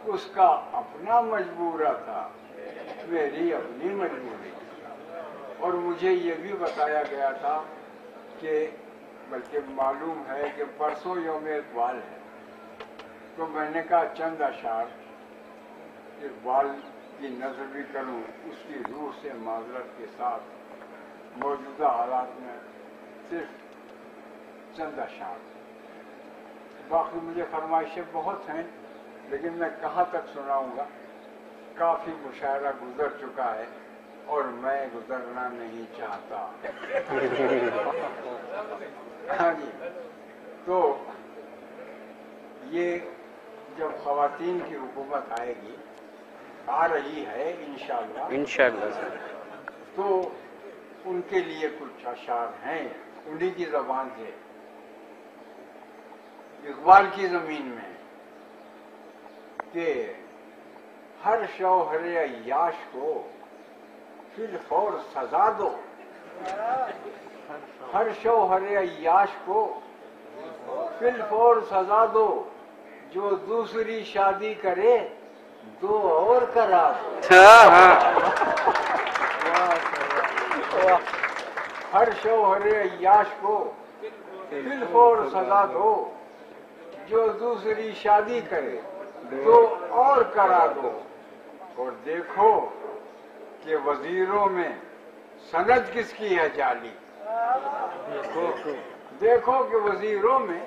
اس کا اپنا مجبورہ تھا، میری اپنی مجبوری، اور مجھے یہ بھی بتایا گیا تھا کہ بلکہ معلوم ہے کہ پرسوں یوم اقبال ہے، تو میں نے کہا چند اشعار اقبال کی نظر بھی کروں، اس کی روح سے معذرت کے ساتھ موجودہ حالات میں صرف چند اشعار، باقی مجھے فرمائشیں بہت ہیں لیکن میں کہاں تک سناؤں گا، کافی مشاعرہ گزر چکا ہے اور میں گزرنا نہیں چاہتا۔ ہاں جی، تو یہ جب خواتین کی حکومت آئے گی، آ رہی ہے انشاءاللہ، تو ان کے لیے کچھ اشعار ہیں انہی کی زبان سے، اقبال کی زمین میں، کہ ہر شوہر عیاش کو فی الفور سزا دو، ہر شوہر عیاش کو فی الفور سزا دو، جو دوسری شادی کرے دو اور کرا دو۔ ہر شوہر عیاش کو فی الفور سزا دو، جو دوسری شادی کرے دو اور کرا دو، اور دیکھو کہ وزیروں میں سند کس کی ہے جعلی، دیکھو کہ وزیروں میں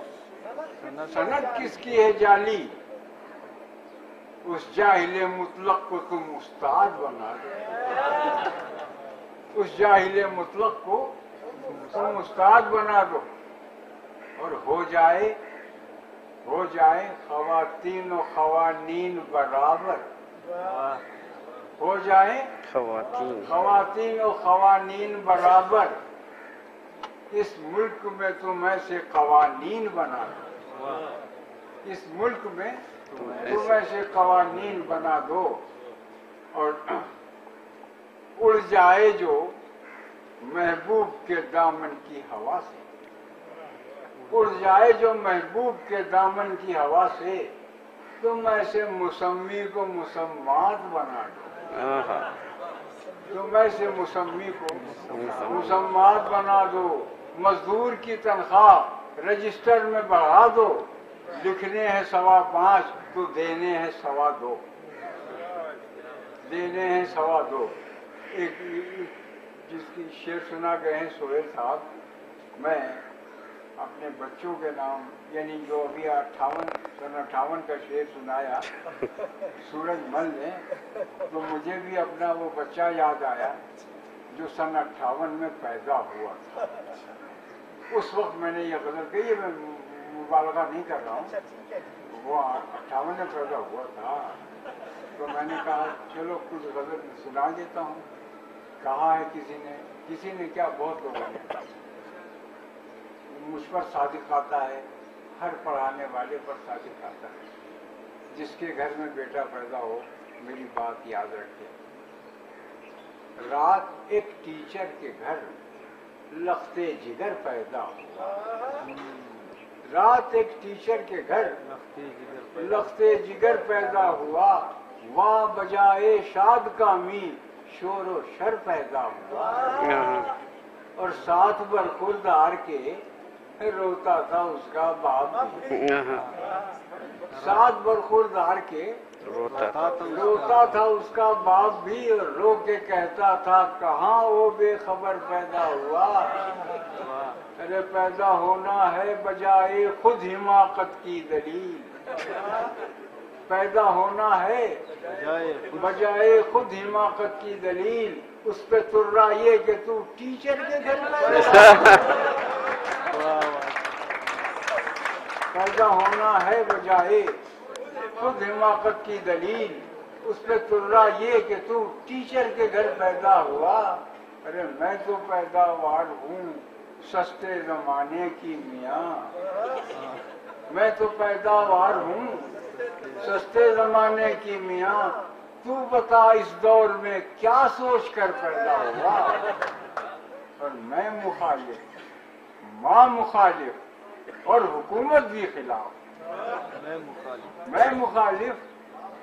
سند کس کی ہے جعلی، اس جاہل مطلق کو تم استاد بنا دو، اس جاہل مطلق کو تم استاد بنا دو، اور ہو جائے خواتین و قوانین برابر، ہو جائیں خواتین و قوانین برابر، اس ملک میں تم ایسے قوانین بنا دو، اس ملک میں تم ایسے قوانین بنا دو، اور اڑ جائے جو محبوب کے دامن کی ہوا سے، اڑ جائے جو محبوب کے دامن کی ہوا سے، تم ایسے مسمی کو مسمات بنا دو، تم ایسے مسمی کو مسمات بنا دو، مزدور کی تنخواہ رجسٹر میں بڑھا دو، لکھنے ہیں 5.25 تو دینے ہیں 2.25، دینے ہیں 2.25۔ ایک جس کی شعر سنا گئے ہیں سہیل صاحب، میں اپنے بچوں کے نام، یعنی جو ابھی 58 کا شعر سنایا سورج مل نے، تو مجھے بھی اپنا وہ بچہ یاد آیا جو سن 58 میں پیدا ہوا تھا۔ اس وقت میں نے یہ غزل کہی، میں مبالغہ نہیں کر رہا ہوں، وہ 58 میں پیدا ہوا تھا، تو میں نے کہا چلو کچھ غزل سنا دیتا ہوں۔ کہا ہے کسی نے کیا، بہت لوگوں نے، مجھ پر صادق آتا ہے، ہر پڑھانے والے پر صادق آتا ہے، جس کے گھر میں بیٹا پیدا ہو میری بات یاد رکھے۔ رات ایک ٹیچر کے گھر لختے جگر پیدا ہوا، رات ایک ٹیچر کے گھر لختے جگر پیدا ہوا، وہاں بجائے شاد کامی شور و شر پیدا ہوا، اور ساتھ برخوردار کے روتا تھا اس کا باپ بھی، ساتھ برخوردار کے روتا تھا اس کا باپ بھی، اور رو کے کہتا تھا کہاں وہ بے خبر پیدا ہوا۔ ارے پیدا ہونا ہے بجائے خود حماقت کی دلیل، پیدا ہونا ہے بجائے خود حماقت کی دلیل، اس پہ ترا یہ کہ تو ٹیچر کے گھر پیدا ہونا ہے بجائے خود حماقت کی دلیل، اس پہ ترا یہ کہ تو ٹیچر کے گھر پیدا ہوا۔ ارے میں تو پیداوار ہوں سستے زمانے کی میاں، میں تو پیداوار ہوں سستے زمانے کی میاں، تو بتا اس دور میں کیا سوچ کر پیدا ہوا۔ اور میں مخالف، ماں مخالف، اور حکومت بھی خلاف، میں مخالف،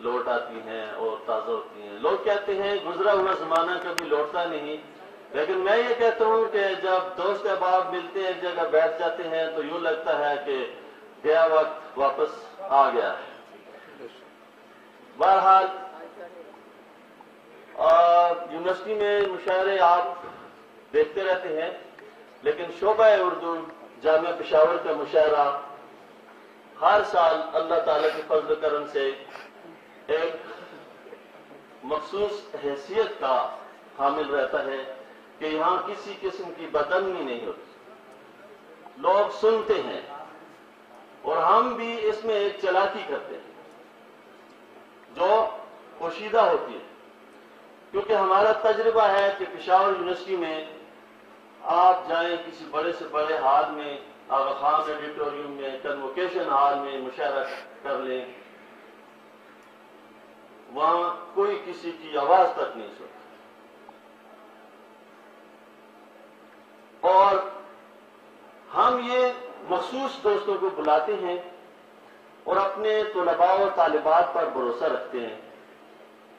لوٹ آتی ہیں اور تازہ ہوتی ہیں. لوگ کہتے ہیں گزرا ہوا زمانہ کبھی لوٹتا نہیں، لیکن میں یہ کہتا ہوں کہ جب دوست احباب ملتے ہیں ایک جگہ بیٹھ جاتے ہیں تو یوں لگتا ہے کہ گیا وقت واپس آ گیا ہے. بہرحال یونیورسٹی میں مشاعرے آپ دیکھتے رہتے ہیں، لیکن شعبہ اردو جامعہ پشاور کا مشاعرہ ہر سال اللہ تعالیٰ کے فضل و کرم سے ایک مخصوص حیثیت کا حامل رہتا ہے کہ یہاں کسی قسم کی بدامنی نہیں ہوتی. لوگ سنتے ہیں اور ہم بھی اس میں ایک چالاکی کرتے ہیں جو پوشیدہ ہوتی ہے، کیونکہ ہمارا تجربہ ہے کہ پشاور یونیورسٹی میں آپ جائیں کسی بڑے سے بڑے ہال میں، آغا خان ایڈیٹوریم میں، کنوکیشن ہال میں مشاعرہ کر لیں، وہاں کوئی کسی کی آواز تک نہیں سنتا. اور ہم یہ مخصوص دوستوں کو بلاتے ہیں اور اپنے طلباء اور طالبات پر بھروسہ رکھتے ہیں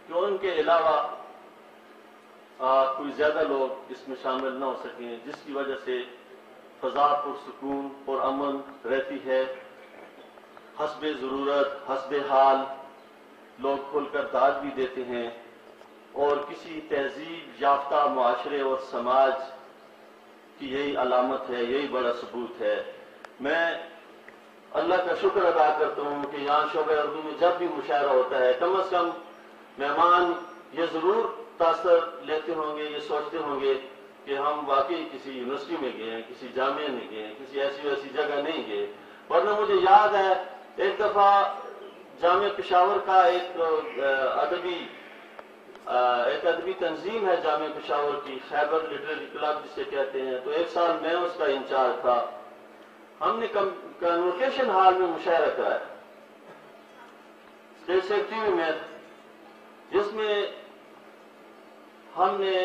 کہ ان کے علاوہ کوئی زیادہ لوگ اس میں شامل نہ ہو سکیں، جس کی وجہ سے فضا پرسکون اور امن رہتی ہے. حسب ضرورت حسب حال لوگ کھل کر داد بھی دیتے ہیں، اور کسی تہذیب یافتہ معاشرے اور سماج کی یہی علامت ہے، یہی بڑا ثبوت ہے. میں اللہ کا شکر ادا کرتا ہوں کہ یہاں شعبہ اردو میں جب بھی مشاعرہ ہوتا ہے کم از کم مہمان یہ ضرور تاثر لیتے ہوں گے، یہ سوچتے ہوں گے کہ ہم واقعی کسی یونیورسٹی میں گئے ہیں، کسی جامعہ میں گئے ہیں، کسی ایسی ویسی جگہ نہیں گئے. ورنہ مجھے یاد ہے ایک دفعہ جامعہ پشاور کا ایک ادبی تنظیم ہے جامعہ پشاور کی، خیبر لٹریری کلب جسے کہتے ہیں، تو ایک سال میں اس کا انچارج تھا. ہم نے کنوکیشن ہال میں مشاعرہ کرایا، اسٹیٹ سیکرٹری میں، جس میں ہم نے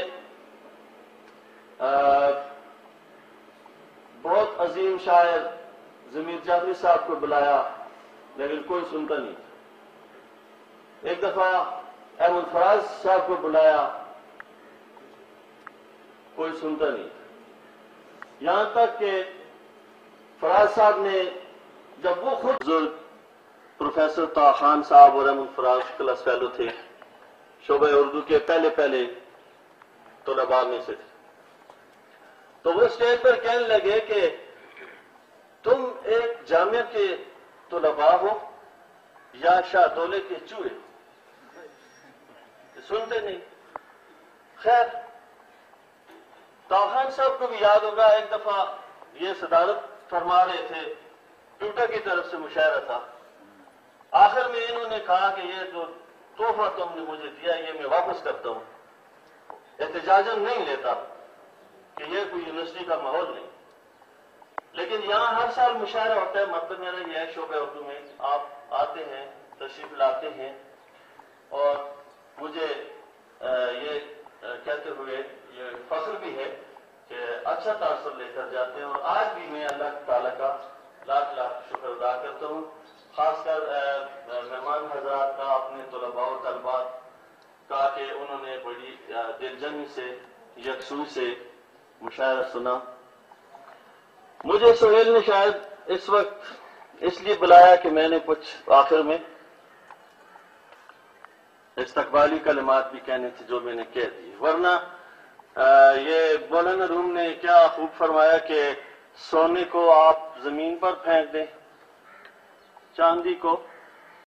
بہت عظیم شاعر ضمیر جعفری صاحب کو بلایا، لیکن کوئی سنتا نہیں تھا. ایک دفعہ احمد فراز صاحب کو بلایا، کوئی سنتا نہیں تھا. یہاں تک کہ فراز صاحب نے جب وہ خود بزرگ پروفیسر طاہر خان صاحب اور احمد فراز کلاس فیلو تھے، شعبہ اردو کے پہلے طلباء میں سے تھے، تو وہ اسٹیج پر کہنے لگے کہ تم ایک جامعہ کے طلباء ہو یا شاہ دولے کے چوہے. سنتے نہیں. خیر طاہر خان صاحب کو بھی یاد ہوگا ایک دفعہ یہ صدارت فرما رہے تھے، ٹوٹا کی طرف سے مشاعرہ تھا. آخر میں انہوں نے کہا کہ یہ جو تحفہ تم نے مجھے دیا یہ میں واپس کرتا ہوں، احتجاجاً نہیں لیتا کہ یہ کوئی یونیورسٹی کا ماحول نہیں. لیکن یہاں ہر سال مشاعرہ ہوتا ہے. مطلب میرا یہ ہے شعبہ اردو میں آپ آتے ہیں، تشریف لاتے ہیں، اور مجھے یہ کہتے ہوئے یہ فخر بھی ہے کہ اچھا تاثر لے کر جاتے ہیں. اور آج بھی میں اللہ تعالیٰ کا لاکھ شکر ادا کرتا ہوں، خاص کر مہمان حضرات کا، اپنے طلباء و طالبات کا، کہ انہوں نے بڑی دلجمی سے یکسوئی سے مشاعرہ سنا. مجھے سہیل نے شاید اس وقت اس لیے بلایا کہ میں نے کچھ آخر میں استقبالی کلمات بھی کہنے تھے جو میں نے کہہ دی. ورنہ یہ مولانا روم نے کیا خوب فرمایا کہ سونے کو آپ زمین پر پھینک دیں، چاندی کو